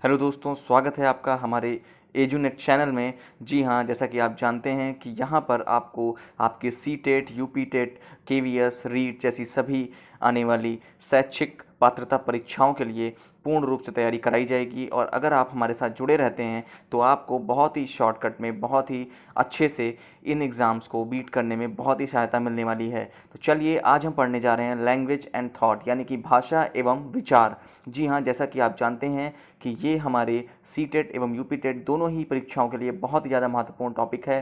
Hello दोस्तों, स्वागत है आपका हमारे एजुनेट चैनल में। जी हाँ, जैसा कि आप जानते हैं कि यहाँ पर आपको आपके CTET, UP TET, KVS, REET जैसी सभी आने वाली शैक्षिक पात्रता परीक्षाओं के लिए पूर्ण रूप से तैयारी कराई जाएगी। और अगर आप हमारे साथ जुड़े रहते हैं तो आपको बहुत ही शॉर्टकट में, बहुत ही अच्छे से इन एग्ज़ाम्स को बीट करने में बहुत ही सहायता मिलने वाली है। तो चलिए, आज हम पढ़ने जा रहे हैं लैंग्वेज एंड थॉट, यानी कि भाषा एवं विचार। जी हाँ, जैसा कि आप जानते हैं कि ये हमारे सी टेट एवं यूपी टेट दोनों ही परीक्षाओं के लिए बहुत ही ज़्यादा महत्वपूर्ण टॉपिक है।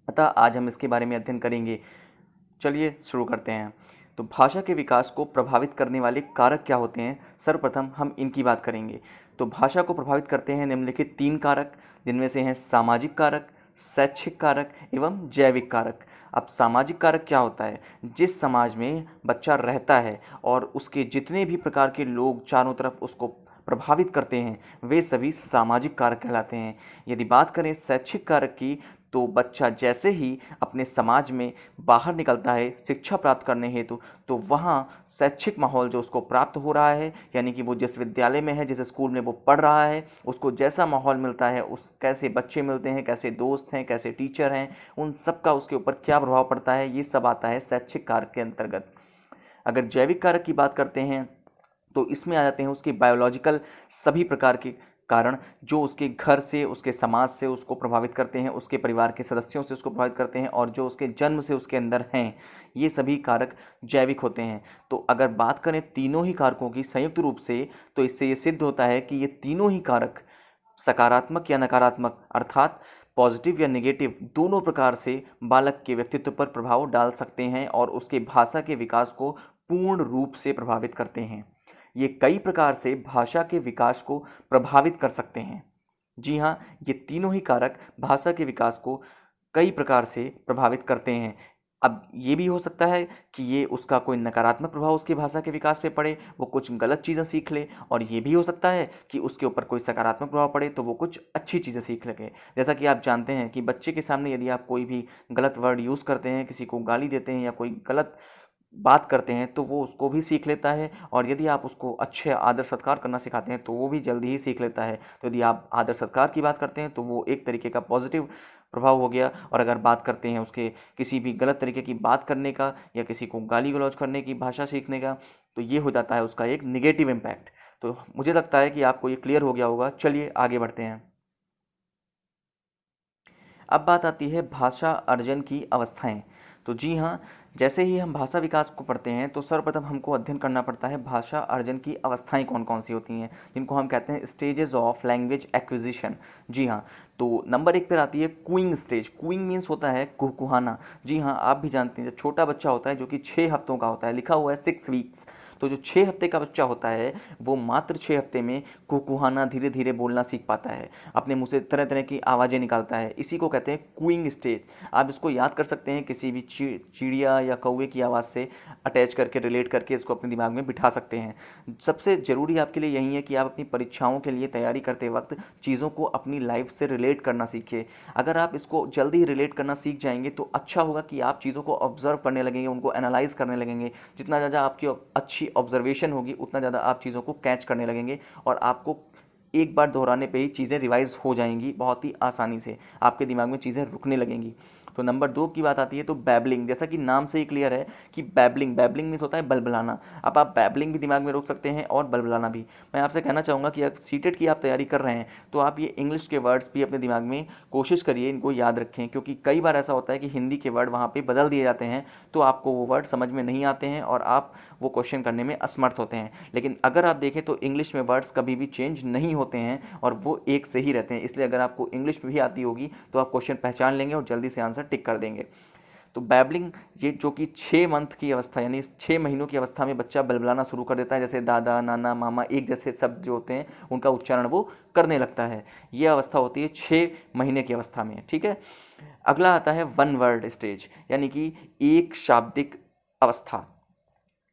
अतः आज हम इसके बारे में अध्ययन करेंगे। चलिए शुरू करते हैं। तो भाषा के विकास को प्रभावित करने वाले कारक क्या होते हैं, सर्वप्रथम हम इनकी बात करेंगे। तो भाषा को प्रभावित करते हैं निम्नलिखित 3 कारक, जिनमें से हैं सामाजिक कारक, शैक्षिक कारक एवं जैविक कारक। अब सामाजिक कारक क्या होता है? जिस समाज में बच्चा रहता है और उसके जितने भी प्रकार के लोग चारों तरफ उसको प्रभावित करते हैं, वे सभी सामाजिक कारक कहलाते हैं। यदि बात करें शैक्षिक कारक की, तो बच्चा जैसे ही अपने समाज में बाहर निकलता है शिक्षा प्राप्त करने हेतु, तो वहाँ शैक्षिक माहौल जो उसको प्राप्त हो रहा है, यानी कि वो जिस विद्यालय में है, जिस स्कूल में वो पढ़ रहा है, उसको जैसा माहौल मिलता है, उस कैसे बच्चे मिलते हैं, कैसे दोस्त हैं, कैसे टीचर हैं, उन सब का उसके ऊपर क्या प्रभाव पड़ता है, ये सब आता है शैक्षिक कारक के अंतर्गत। अगर जैविक कारक की बात करते हैं तो इसमें आ जाते हैं उसके बायोलॉजिकल सभी प्रकार के कारण, जो उसके घर से, उसके समाज से उसको प्रभावित करते हैं, उसके परिवार के सदस्यों से उसको प्रभावित करते हैं, और जो उसके जन्म से उसके अंदर हैं, ये सभी कारक जैविक होते हैं। तो अगर बात करें तीनों ही कारकों की संयुक्त रूप से, तो इससे ये सिद्ध होता है कि ये तीनों ही कारक सकारात्मक या नकारात्मक, अर्थात पॉजिटिव या नेगेटिव, दोनों प्रकार से बालक के व्यक्तित्व पर प्रभाव डाल सकते हैं और उसके भाषा के विकास को पूर्ण रूप से प्रभावित करते हैं। ये कई प्रकार से भाषा के विकास को प्रभावित कर सकते हैं। जी हाँ, ये तीनों ही कारक भाषा के विकास को कई प्रकार से प्रभावित करते हैं। अब ये भी हो सकता है कि ये उसका कोई नकारात्मक प्रभाव उसकी भाषा के विकास पे पड़े, वो कुछ गलत चीज़ें सीख ले, और ये भी हो सकता है कि उसके ऊपर कोई सकारात्मक प्रभाव पड़े तो वो कुछ अच्छी चीज़ें सीख लगे। जैसा कि आप जानते हैं कि बच्चे के सामने यदि आप कोई भी गलत वर्ड यूज़ करते हैं, किसी को गाली देते हैं या कोई गलत बात करते हैं, तो वो उसको भी सीख लेता है, और यदि आप उसको अच्छे आदर सत्कार करना सिखाते हैं तो वो भी जल्दी ही सीख लेता है। तो यदि आप आदर सत्कार की बात करते हैं तो वो एक तरीके का पॉजिटिव प्रभाव हो गया, और अगर बात करते हैं उसके किसी भी गलत तरीके की बात करने का या किसी को गाली गलौज करने की, भाषा सीखने का, तो ये हो जाता है उसका एक निगेटिव इम्पैक्ट। तो मुझे लगता है कि आपको ये क्लियर हो गया होगा। चलिए आगे बढ़ते हैं। अब बात आती है भाषा अर्जन की अवस्थाएं। तो जी हाँ, जैसे ही हम भाषा विकास को पढ़ते हैं तो सर्वप्रथम हमको अध्ययन करना पड़ता है भाषा अर्जन की अवस्थाएं कौन कौन सी होती हैं, जिनको हम कहते हैं स्टेजेस ऑफ लैंग्वेज एक्विजिशन। जी हाँ, तो नंबर 1 पर आती है क्विंग स्टेज। क्विंग मीन्स होता है कुहकुहाना। जी हाँ, आप भी जानते हैं, जब छोटा बच्चा होता है जो कि 6 हफ्तों का होता है, लिखा हुआ है 6 वीक्स, तो जो 6 हफ्ते का बच्चा होता है वो मात्र 6 हफ्ते में कुहकुहाना, धीरे धीरे बोलना सीख पाता है, अपने मुंह से तरह तरह की आवाज़ें निकालता है। इसी को कहते हैं क्विंग स्टेज। आप इसको याद कर सकते हैं किसी भी चिड़िया या कौवे की आवाज़ से अटैच करके, रिलेट करके इसको अपने दिमाग में बिठा सकते हैं। सबसे ज़रूरी आपके लिए यही है कि आप अपनी परीक्षाओं के लिए तैयारी करते वक्त चीज़ों को अपनी लाइफ से रिलेट करना सीखिए। अगर आप इसको जल्दी ही रिलेट करना सीख जाएंगे तो अच्छा होगा कि आप चीज़ों को ऑब्जर्व करने लगेंगे, उनको एनालाइज करने लगेंगे। जितना ज़्यादा आपकी अच्छी ऑब्जर्वेशन होगी, उतना ज़्यादा आप चीज़ों को कैच करने लगेंगे, और आपको एक बार दोहराने पे ही चीज़ें रिवाइज हो जाएंगी बहुत ही आसानी से, आपके दिमाग में चीज़ें रुकने लगेंगी। तो नंबर 2 की बात आती है तो बैबलिंग। जैसा कि नाम से ही क्लियर है कि बैबलिंग, बैबलिंग मीन्स होता है बलबलाना। अब आप बैबलिंग भी दिमाग में रोक सकते हैं और बलबलाना भी। मैं आपसे कहना चाहूँगा कि अगर सीटेट की आप तैयारी कर रहे हैं तो आप ये इंग्लिश के वर्ड्स भी अपने दिमाग में कोशिश करिए, इनको याद रखें, क्योंकि कई बार ऐसा होता है कि हिंदी के वर्ड वहाँ पर बदल दिए जाते हैं, तो आपको वो वर्ड समझ में नहीं आते हैं और आप वो क्वेश्चन करने में असमर्थ होते हैं। लेकिन अगर आप देखें तो इंग्लिश में वर्ड्स कभी भी चेंज नहीं होते हैं और वो एक से ही रहते हैं, इसलिए अगर आपको इंग्लिश भी आती होगी तो आप क्वेश्चन पहचान लेंगे और जल्दी से आंसर टिक कर देंगे। तो बैबलिंग, ये जो कि 6 मंथ की अवस्था, यानी 6 महीनों की अवस्था में बच्चा बलबलाना शुरू कर देता है, जैसे दादा, नाना, मामा, एक जैसे शब्द जो होते हैं उनका उच्चारण वो करने लगता है। ये अवस्था होती है 6 महीने की अवस्था में। ठीक है, अगला आता है वन वर्ड स्टेज, यानी कि एक शाब्दिक अवस्था।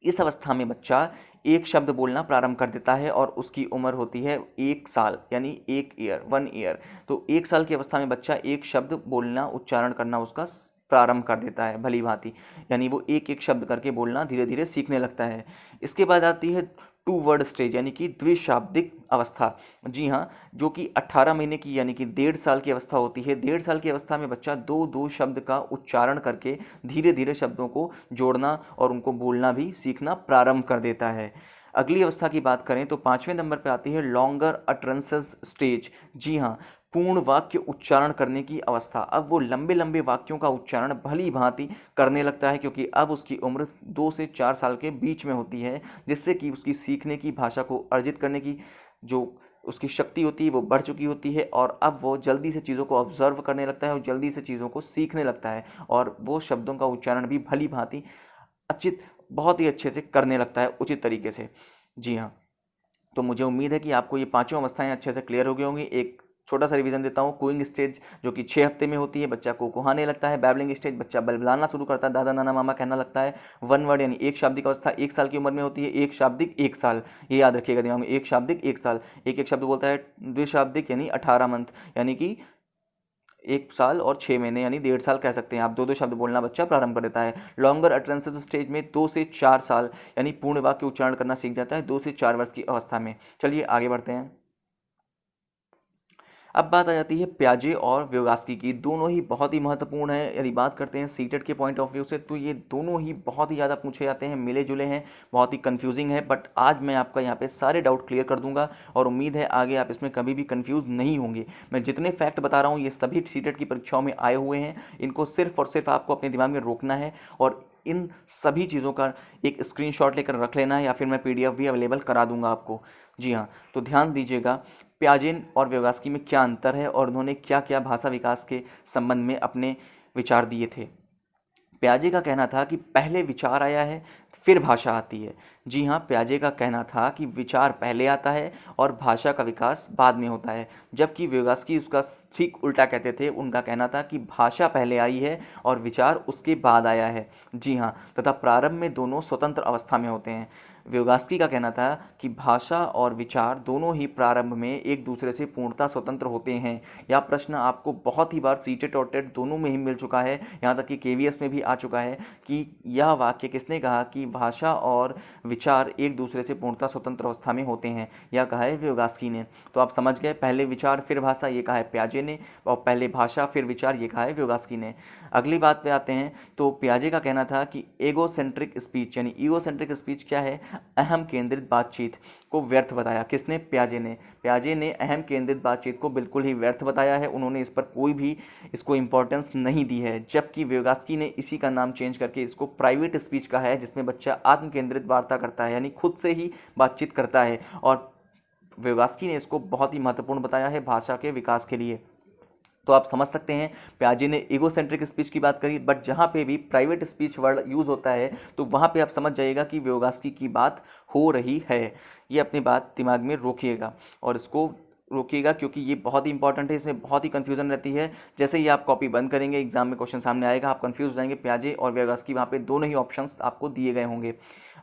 इस अवस्था में बच्चा एक शब्द बोलना प्रारंभ कर देता है और उसकी उम्र होती है 1 साल, यानी 1 ईयर, 1 ईयर। तो 1 साल की अवस्था में बच्चा एक शब्द बोलना, उच्चारण करना उसका प्रारंभ कर देता है भली भांति, यानी वो एक एक शब्द करके बोलना धीरे धीरे सीखने लगता है। इसके बाद आती है टू वर्ड स्टेज यानी कि द्विशाब्दिक अवस्था। जी हाँ, जो कि 18 महीने की यानी कि 1.5 साल की अवस्था होती है। 1.5 साल की अवस्था में बच्चा दो दो शब्द का उच्चारण करके धीरे धीरे शब्दों को जोड़ना और उनको बोलना भी सीखना प्रारंभ कर देता है। अगली अवस्था की बात करें तो 5वें नंबर पे आती है लॉन्गर अटरेंसेस स्टेज। जी हाँ, पूर्ण वाक्य उच्चारण करने की अवस्था। अब वो लंबे लंबे वाक्यों का उच्चारण भली भांति करने लगता है, क्योंकि अब उसकी उम्र 2 से 4 साल के बीच में होती है, जिससे कि उसकी सीखने की, भाषा को अर्जित करने की जो उसकी शक्ति होती है वो बढ़ चुकी होती है, और अब वो जल्दी से चीज़ों को ऑब्जर्व करने लगता है और जल्दी से चीज़ों को सीखने लगता है, और वो शब्दों का उच्चारण भी भली भांति अच्छी, बहुत ही अच्छे से करने लगता है, उचित तरीके से। जी हाँ, तो मुझे उम्मीद है कि आपको ये पांचों अवस्थाएं अच्छे से क्लियर हो गई होंगी। एक छोटा सा रिवीजन देता हूँ। कूइंग स्टेज जो कि 6 हफ्ते में होती है, बच्चा को कुहाने लगता है। बैबलिंग स्टेज, बच्चा बलबलाना शुरू करता है, दादा नाना मामा कहना लगता है। वन वर्ड यानी एक शाब्दिक अवस्था 1 साल की उम्र में होती है। एक शाब्दिक 1 साल, ये याद रखिएगा दिमाग में, एक शाब्दिक 1 साल। एक एक शब्द बोलता है। द्विशाब्दिक यानी 18 मंथ, यानी कि 1 साल और 6 महीने यानी 1.5 साल कह सकते हैं आप। दो दो शब्द बोलना बच्चा प्रारंभ कर देता है। लॉन्गर अटरेंसेस स्टेज में 2 से 4 साल यानी पूर्ण वाक्य उच्चारण करना सीख जाता है 2 से 4 वर्ष की अवस्था में। चलिए आगे बढ़ते हैं। अब बात आ जाती है प्याजे और व्योगास्की की। दोनों ही बहुत ही महत्वपूर्ण है। यदि बात करते हैं सीटेट के पॉइंट ऑफ व्यू से, तो ये दोनों ही बहुत ही ज़्यादा पूछे जाते हैं, मिले जुले हैं, बहुत ही कंफ्यूजिंग है। बट आज मैं आपका यहाँ पे सारे डाउट क्लियर कर दूंगा, और उम्मीद है आगे आप इसमें कभी भी कंफ्यूज नहीं होंगे। मैं जितने फैक्ट बता रहा हूँ ये सभी सीटेट की परीक्षाओं में आए हुए हैं। इनको सिर्फ और सिर्फ आपको अपने दिमाग में रोकना है, और इन सभी चीज़ों का एक स्क्रीनशॉट लेकर रख लेना है, या फिर मैं पीडीएफ भी अवेलेबल करा दूंगा आपको। जी हाँ, तो ध्यान दीजिएगा, प्याजेन और व्यवस्की में क्या अंतर है और उन्होंने क्या क्या भाषा विकास के संबंध में अपने विचार दिए थे। प्याजे का कहना था कि पहले विचार आया है फिर भाषा आती है। जी हाँ, प्याजे का कहना था कि विचार पहले आता है और भाषा का विकास बाद में होता है, जबकि व्यवस्की उसका ठीक उल्टा कहते थे। उनका कहना था कि भाषा पहले आई है और विचार उसके बाद आया है। जी हाँ, तथा प्रारंभ में दोनों स्वतंत्र अवस्था में होते हैं। व्यवस्की का कहना था कि भाषा और विचार दोनों ही प्रारंभ में एक दूसरे से पूर्णतः स्वतंत्र होते हैं। यह प्रश्न आपको बहुत ही बार सीटेट और टेट दोनों में ही मिल चुका है, यहाँ तक कि केवीएस में भी आ चुका है कि यह वाक्य किसने कहा कि भाषा और विचार एक दूसरे से पूर्णतः स्वतंत्र अवस्था में होते हैं। यह कहा है व्यवस्की ने। तो आप समझ गए, पहले विचार फिर भाषा ये कहा है प्याजे ने, और पहले भाषा फिर विचार ये कहा है व्यवस्की ने। अगली बात पे आते हैं, तो प्याजे का कहना था कि एगोसेंट्रिक स्पीच, यानी ईगोसेंट्रिक स्पीच क्या है, अहम केंद्रित बातचीत को व्यर्थ बताया। किसने? प्याजे ने। प्याजे ने अहम केंद्रित बातचीत को बिल्कुल ही व्यर्थ बताया है। उन्होंने इस पर कोई भी इसको इंपॉर्टेंस नहीं दी है, जबकि व्यवस्की ने इसी का नाम चेंज करके इसको प्राइवेट स्पीच कहा है, जिसमें बच्चा आत्म केंद्रित वार्ता करता है, यानी खुद से ही बातचीत करता है। और व्यवस्की ने इसको बहुत ही महत्वपूर्ण बताया है भाषा के विकास के लिए। तो आप समझ सकते हैं, प्याजे ने ईगोसेंट्रिक स्पीच की बात करी, बट जहाँ पे भी प्राइवेट स्पीच वर्ड यूज होता है तो वहाँ पे आप समझ जाइएगा कि व्यवस्की की बात हो रही है। ये अपनी बात दिमाग में रोकिएगा और इसको रोकिएगा, क्योंकि ये बहुत ही इंपॉर्टेंट है, इसमें बहुत ही कंफ्यूजन रहती है। जैसे ही आप कॉपी बंद करेंगे, एग्जाम में क्वेश्चन सामने आएगा, आप कंफ्यूज हो जाएंगे। प्याजे और व्यवस्की, वहाँ पे दोनों ही ऑप्शंस आपको दिए गए होंगे।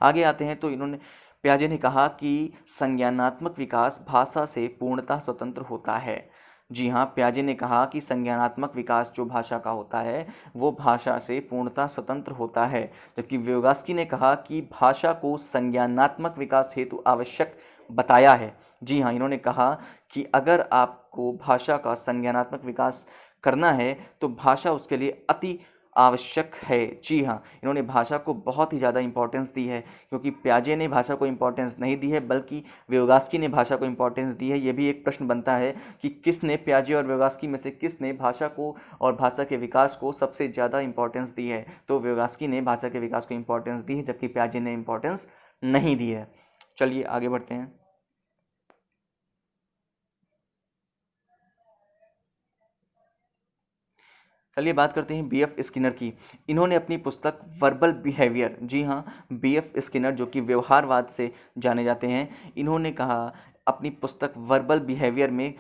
आगे आते हैं, तो इन्होंने, प्याजे ने कहा कि संज्ञानात्मक विकास भाषा से पूर्णतः स्वतंत्र होता है। जी हाँ, प्याजे ने कहा कि संज्ञानात्मक विकास जो भाषा का होता है वो भाषा से पूर्णतः स्वतंत्र होता है, जबकि व्यवस्की ने कहा कि भाषा को संज्ञानात्मक विकास हेतु आवश्यक बताया है। जी हाँ, इन्होंने कहा कि अगर आपको भाषा का संज्ञानात्मक विकास करना है तो भाषा उसके लिए अति आवश्यक है। जी हाँ, इन्होंने भाषा को बहुत ही ज़्यादा इंपॉर्टेंस दी है, क्योंकि प्याजे ने भाषा को इंपॉर्टेंस नहीं दी है, बल्कि व्यवस्की ने भाषा को इंपॉर्टेंस दी है। ये भी एक प्रश्न बनता है कि किसने, प्याजे और व्यवस्की में से किसने भाषा को और भाषा के विकास को सबसे ज़्यादा इंपॉर्टेंस दी है। तो व्यवस्की ने भाषा के विकास को इंपॉर्टेंस दी है, जबकि प्याजे ने इंपॉर्टेंस नहीं दी है। चलिए आगे बढ़ते हैं। चलिए बात करते हैं बीएफ स्किनर की। इन्होंने अपनी पुस्तक वर्बल बिहेवियर, जी हाँ, बीएफ स्किनर जो कि व्यवहारवाद से जाने जाते हैं, इन्होंने कहा अपनी पुस्तक वर्बल बिहेवियर में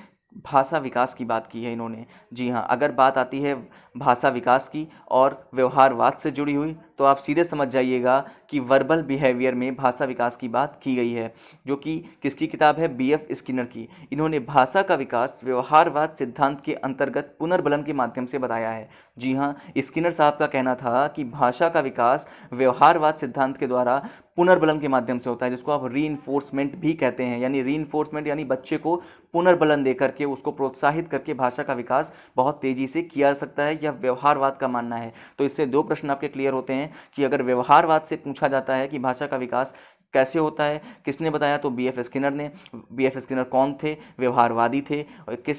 भाषा विकास की बात की है इन्होंने। जी हाँ, अगर बात आती है भाषा विकास की और व्यवहारवाद से जुड़ी हुई, तो आप सीधे समझ जाइएगा कि वर्बल बिहेवियर में भाषा विकास की बात की गई है, जो कि किसकी किताब है, बीएफ स्किनर की। इन्होंने भाषा का विकास व्यवहारवाद सिद्धांत के अंतर्गत पुनर्बलन के माध्यम से बताया है। जी हाँ, स्किनर साहब का कहना था कि भाषा का विकास व्यवहारवाद सिद्धांत के द्वारा पुनर्बलन के माध्यम से होता है, जिसको आप रीइंफोर्समेंट भी कहते हैं। यानी रीइंफोर्समेंट यानी बच्चे को पुनर्बलन देकर के उसको प्रोत्साहित करके भाषा का विकास बहुत तेजी से किया जा सकता है, यह व्यवहारवाद का मानना है। तो इससे दो प्रश्न आपके क्लियर होते हैं कि अगर व्यवहारवाद से पूछा जाता है कि भाषा का विकास कैसे होता है, किसने बताया, तो बीएफ स्किनर ने। बीएफ स्किनर कौन थे, व्यवहारवादी थे।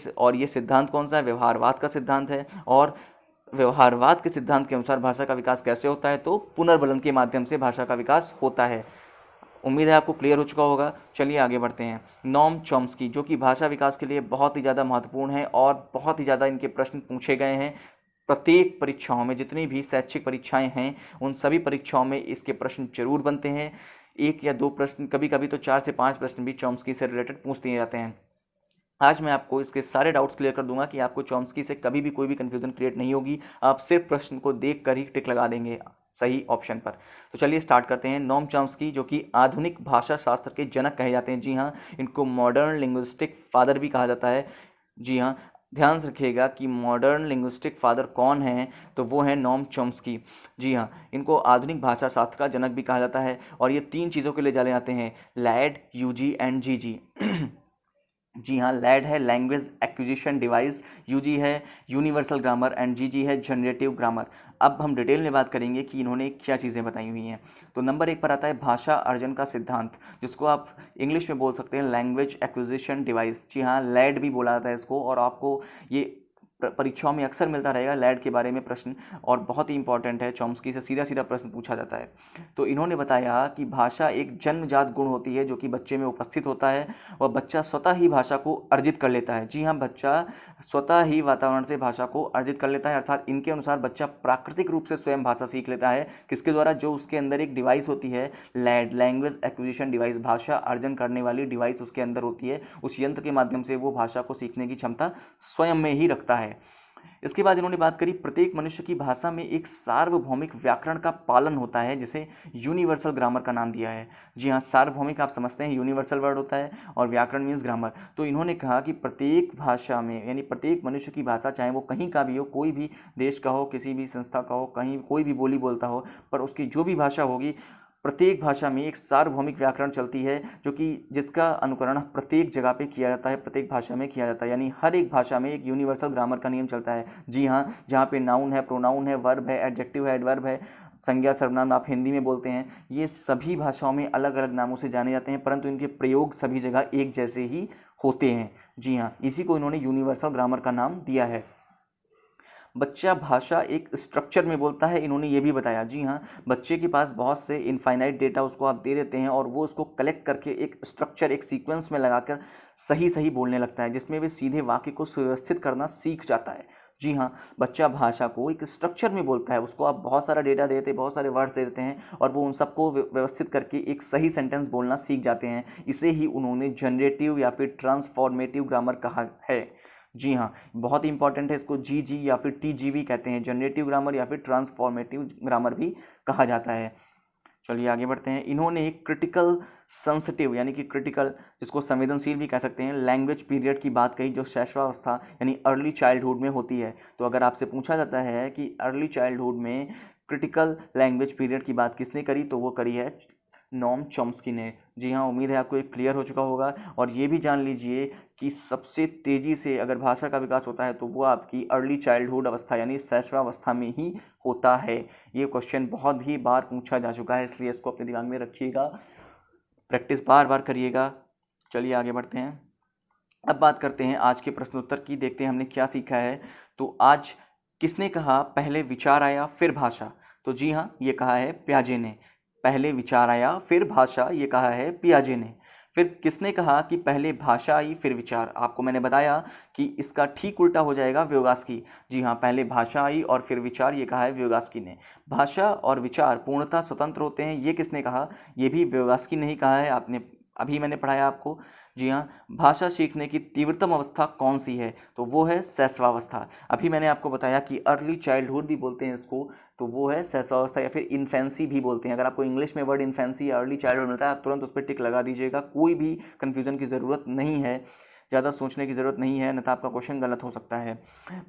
और ये सिद्धांत कौन सा है, व्यवहारवाद का सिद्धांत है। और व्यवहारवाद के सिद्धांत के अनुसार भाषा का विकास कैसे होता है, तो पुनर्बलन के माध्यम से भाषा का विकास होता है। उम्मीद है आपको क्लियर हो चुका होगा। चलिए आगे बढ़ते हैं। नॉम चॉम्स्की, जो कि भाषा विकास के लिए बहुत ही ज़्यादा महत्वपूर्ण है और बहुत ही ज़्यादा इनके प्रश्न पूछे गए हैं। प्रत्येक परीक्षाओं में, जितनी भी शैक्षिक परीक्षाएं हैं, उन सभी परीक्षाओं में इसके प्रश्न जरूर बनते हैं। एक या दो प्रश्न, कभी कभी तो 4 से 5 प्रश्न भी चॉम्स्की से रिलेटेड पूछ दिए जाते हैं। आज मैं आपको इसके सारे डाउट्स क्लियर कर दूंगा कि आपको चॉम्स्की से कभी भी कोई भी कंफ्यूजन क्रिएट नहीं होगी। आप सिर्फ प्रश्न को देख कर ही टिक लगा देंगे सही ऑप्शन पर। तो चलिए स्टार्ट करते हैं। नॉम चॉम्स्की, जो कि आधुनिक भाषा शास्त्र के जनक कहे जाते हैं। जी हाँ, इनको मॉडर्न लिंग्विस्टिक फादर भी कहा जाता है। जी हाँ, ध्यान से रखिएगा कि मॉडर्न लिंग्विस्टिक फादर कौन है, तो वो है नॉम चॉम्स्की। जी हाँ, इनको आधुनिक भाषा शास्त्र का जनक भी कहा जाता है। और ये 3 चीज़ों के लिए जाने जाते हैं, लैड, यूजी एंड जीजी। जी हाँ, लैड है लैंग्वेज एक्विजिशन डिवाइस, यूजी है यूनिवर्सल ग्रामर एंड जीजी है जनरेटिव ग्रामर। अब हम डिटेल में बात करेंगे कि इन्होंने क्या चीज़ें बताई हुई हैं। तो नंबर 1 पर आता है भाषा अर्जन का सिद्धांत, जिसको आप इंग्लिश में बोल सकते हैं लैंग्वेज एक्विजिशन डिवाइस। जी हाँ, लैड भी बोला जाता है इसको, और आपको ये परीक्षाओं में अक्सर मिलता रहेगा लैड के बारे में प्रश्न, और बहुत ही इंपॉर्टेंट है। चॉम्स्की से सीधा सीधा प्रश्न पूछा जाता है। तो इन्होंने बताया कि भाषा एक जन्मजात गुण होती है जो कि बच्चे में उपस्थित होता है, और बच्चा स्वतः ही भाषा को अर्जित कर लेता है। जी हाँ, बच्चा स्वतः ही वातावरण से भाषा को अर्जित कर लेता है, अर्थात इनके अनुसार बच्चा प्राकृतिक रूप से स्वयं भाषा सीख लेता है। किसके द्वारा, जो उसके अंदर एक डिवाइस होती है लैड, लैंग्वेज एक्विजिशन डिवाइस, भाषा अर्जन करने वाली डिवाइस उसके अंदर होती है। उस यंत्र के माध्यम से वो भाषा को सीखने की क्षमता स्वयं में ही रखता है। इसके बाद इन्होंने बात करी, प्रत्येक मनुष्य की भाषा में एक सार्वभौमिक व्याकरण का पालन होता है, जिसे यूनिवर्सल ग्रामर का नाम दिया है। जी हाँ, सार्वभौमिक आप समझते हैं यूनिवर्सल वर्ड होता है, और व्याकरण मीन्स ग्रामर। तो इन्होंने कहा कि प्रत्येक भाषा में, यानी प्रत्येक मनुष्य की भाषा, चाहे वो कहीं का भी हो, कोई भी देश का हो, किसी भी संस्था का हो, कहीं कोई भी बोली बोलता हो, पर उसकी जो भी भाषा होगी, प्रत्येक भाषा में एक सार्वभौमिक व्याकरण चलती है, जो कि जिसका अनुकरण प्रत्येक जगह पे किया जाता है, प्रत्येक भाषा में किया जाता है। यानी हर एक भाषा में एक यूनिवर्सल ग्रामर का नियम चलता है। जी हाँ, जहाँ पे नाउन है, प्रोनाउन है, वर्ब है, एडजेक्टिव है, एडवर्ब है, संज्ञा सर्वनाम आप हिंदी में बोलते हैं, ये सभी भाषाओं में अलग अलग नामों से जाने जाते हैं, परंतु इनके प्रयोग सभी जगह एक जैसे ही होते हैं। जी हाँ, इसी को इन्होंने यूनिवर्सल ग्रामर का नाम दिया है। बच्चा भाषा एक स्ट्रक्चर में बोलता है, इन्होंने ये भी बताया। जी हाँ, बच्चे के पास बहुत से इनफाइनाइट डेटा उसको आप दे देते हैं, और वो उसको कलेक्ट करके एक स्ट्रक्चर, एक सीक्वेंस में लगाकर सही सही बोलने लगता है, जिसमें वे सीधे वाक्य को सुव्यवस्थित करना सीख जाता है। जी हाँ, बच्चा भाषा को एक स्ट्रक्चर में बोलता है, उसको आप बहुत सारा डेटा देते, बहुत सारे वर्ड्स दे देते हैं, और वो उन सबको व्यवस्थित करके एक सही सेंटेंस बोलना सीख जाते हैं। इसे ही उन्होंने जनरेटिव या फिर ट्रांसफॉर्मेटिव ग्रामर कहा है। जी हाँ, बहुत ही इंपॉर्टेंट है, इसको जीजी या फिर टीजीवी कहते हैं, जनरेटिव ग्रामर या फिर ट्रांसफॉर्मेटिव ग्रामर भी कहा जाता है। चलिए आगे बढ़ते हैं। इन्होंने एक क्रिटिकल सेंसिटिव, यानी कि क्रिटिकल, जिसको संवेदनशील भी कह सकते हैं, लैंग्वेज पीरियड की बात कही, जो शैशवावस्था यानी अर्ली चाइल्डहुड में होती है। तो अगर आपसे पूछा जाता है कि अर्ली चाइल्डहुड में क्रिटिकल लैंग्वेज पीरियड की बात किसने करी, तो वो करी है नॉम चॉम्स्की ने। जी हाँ, उम्मीद है आपको एक क्लियर हो चुका होगा। और ये भी जान लीजिए कि सबसे तेज़ी से अगर भाषा का विकास होता है तो वो आपकी अर्ली चाइल्डहुड अवस्था यानी शैशवावस्था में ही होता है। ये क्वेश्चन बहुत भी बार पूछा जा चुका है, इसलिए इसको अपने दिमाग में रखिएगा, प्रैक्टिस बार बार करिएगा। चलिए आगे बढ़ते हैं। अब बात करते हैं आज के प्रश्नोत्तर की, देखते हैं हमने क्या सीखा है। तो आज किसने कहा पहले विचार आया फिर भाषा, तो जी हाँ, ये कहा है प्याजे ने। पहले विचार आया फिर भाषा, ये कहा है पियाजे ने। फिर किसने कहा कि पहले भाषा आई फिर विचार, आपको मैंने बताया कि इसका ठीक उल्टा हो जाएगा व्योगास्की। जी हाँ, पहले भाषा आई और फिर विचार, ये कहा है व्योगास्की ने। भाषा और विचार पूर्णतः स्वतंत्र होते हैं, ये किसने कहा, ये भी व्योगास्की ने ही कहा है। आपने अभी मैंने पढ़ाया आपको, जी हाँ, भाषा सीखने की तीव्रतम अवस्था कौन सी है, तो वो है शैशवावस्था। अभी मैंने आपको बताया कि अर्ली चाइल्डहुड भी बोलते हैं इसको, तो वो है शैशवावस्था या फिर इन्फेंसी भी बोलते हैं। अगर आपको इंग्लिश में वर्ड इन्फेंसी या अर्ली चाइल्डहुड मिलता है, आप तुरंत उस पर टिक लगा दीजिएगा, कोई भी कन्फ्यूजन की ज़रूरत नहीं है, ज़्यादा सोचने की ज़रूरत नहीं है, अन्यथा आपका क्वेश्चन गलत हो सकता है।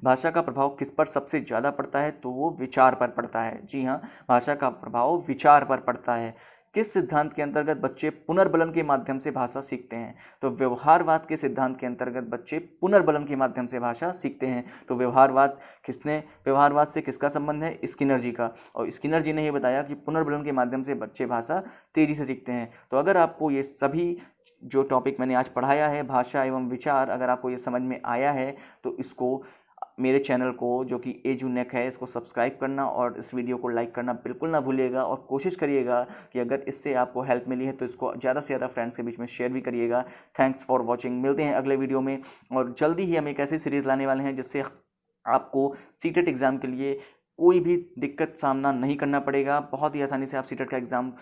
भाषा का प्रभाव किस पर सबसे ज़्यादा पड़ता है, तो वो विचार पर पड़ता है। जी हाँ, भाषा का प्रभाव विचार पर पड़ता है। किस सिद्धांत के अंतर्गत बच्चे पुनर्बलन के माध्यम से भाषा सीखते हैं, तो व्यवहारवाद के सिद्धांत के अंतर्गत बच्चे पुनर्बलन के माध्यम से भाषा सीखते हैं। तो व्यवहारवाद से किसका संबंध है, स्किनर जी का, और स्किनर जी ने ये बताया कि पुनर्बलन के माध्यम से बच्चे भाषा तेजी से सीखते हैं। तो अगर आपको ये सभी जो टॉपिक मैंने आज पढ़ाया है, भाषा एवं विचार, अगर आपको ये समझ में आया है, तो इसको मेरे चैनल को जो कि एजुनेक है, इसको सब्सक्राइब करना और इस वीडियो को लाइक करना बिल्कुल ना भूलिएगा, और कोशिश करिएगा कि अगर इससे आपको हेल्प मिली है तो इसको ज़्यादा से ज़्यादा फ्रेंड्स के बीच में शेयर भी करिएगा। Thanks for watching. मिलते हैं अगले वीडियो में, और जल्दी ही हम एक ऐसी सीरीज़ लाने वाले हैं जिससे आपको सीटेट एग्ज़ाम के लिए कोई भी दिक्कत सामना नहीं करना पड़ेगा। बहुत ही आसानी से आप सीटेट का एग्ज़ाम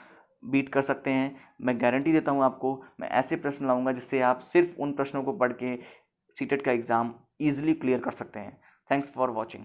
बीट कर सकते हैं। मैं गारंटी देता हूँ आपको, मैं ऐसे प्रश्न लाऊंगा जिससे आप सिर्फ उन प्रश्नों को पढ़ के सीटेट का एग्ज़ाम ईजिली क्लियर कर सकते हैं। Thanks for watching.